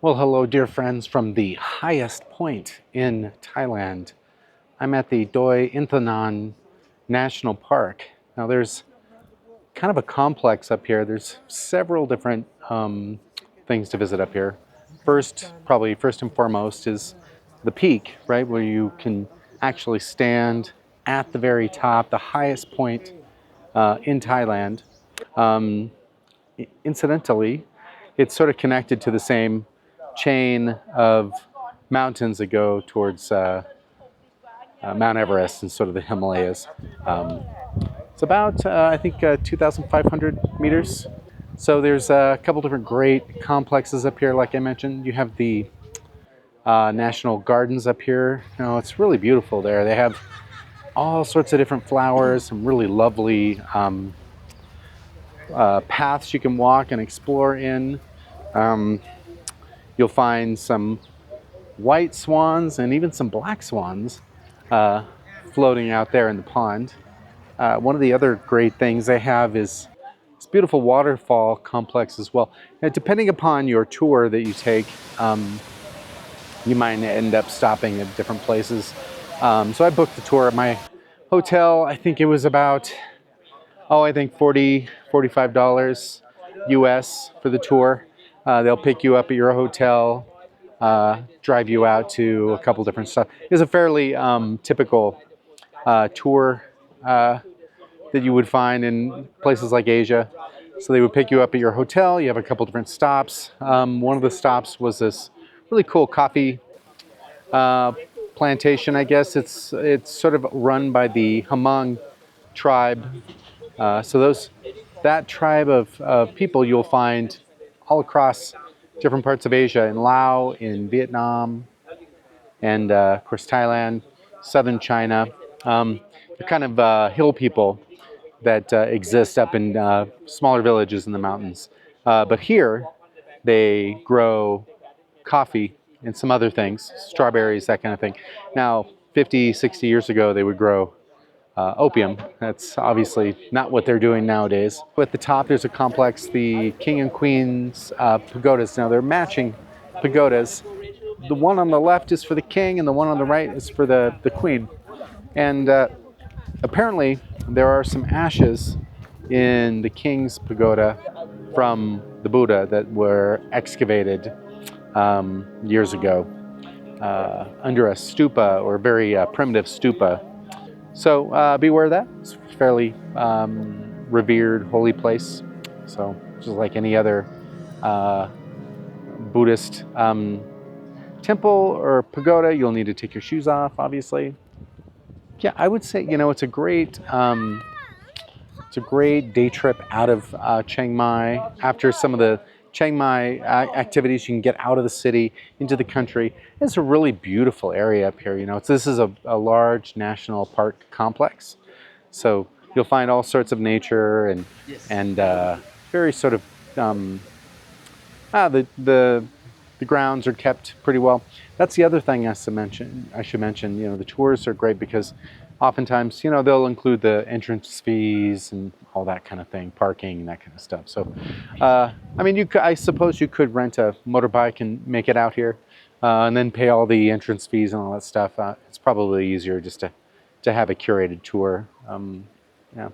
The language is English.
Well, hello, dear friends, from the highest point in Thailand. I'm at the Doi Inthanon National Park. Now, there's kind of a complex up here. There's several different things to visit up here. Probably first and foremost, is the peak, right, where you can actually stand at the very top, the highest point in Thailand. Um, Incidentally, it's sort of connected to the same chain of mountains that go towards Mount Everest and sort of the Himalayas. Um, it's about, I think, 2,500 meters. So there's a couple different great complexes up here. Like I mentioned, you have the National Gardens up here. It's really beautiful there. They have all sorts of different flowers, some really lovely paths you can walk and explore in. Um, you'll find some white swans and even some black swans uh, floating out there in the pond. One of the other great things they have is this beautiful waterfall complex as well. Now, depending upon your tour that you take, you might end up stopping at different places. So I booked the tour at my hotel. I think it was about, I think $45 US for the tour. They'll pick you up at your hotel, drive you out to a couple different stuff. It's a fairly typical tour that you would find in places like Asia. So they would pick you up at your hotel. You have a couple different stops. One of the stops was this really cool coffee uh, plantation. I guess it's sort of run by the Hmong tribe. So that tribe of people you'll find all across different parts of Asia, in Laos, in Vietnam, and of course Thailand, southern China. They're kind of hill people that exist up in smaller villages in the mountains. But here they grow coffee and some other things, strawberries, that kind of thing. Now, 50, 60 years ago, they would grow opium. That's obviously not what they're doing nowadays. At the top, there's a complex, the King and Queen's pagodas. Now, they're matching pagodas. The one on the left is for the king, and the one on the right is for the queen. And apparently, there are some ashes in the king's pagoda from the Buddha that were excavated years ago under a stupa, or very primitive stupa. So beware of that. It's a fairly revered holy place. So just like any other Buddhist temple or pagoda, you'll need to take your shoes off, obviously. Yeah, I would say it's a great day trip out of Chiang Mai. After some of the Chiang Mai activities, you can get out of the city into the country. It's a really beautiful area up here. This is a large national park complex, so you'll find all sorts of nature and very sort of the grounds are kept pretty well. That's the other thing I should mention. The tours are great because oftentimes, they'll include the entrance fees and all that kind of thing, parking and that kind of stuff. So, I suppose you could rent a motorbike and make it out here, and then pay all the entrance fees and all that stuff. It's probably easier just to have a curated tour. Yeah.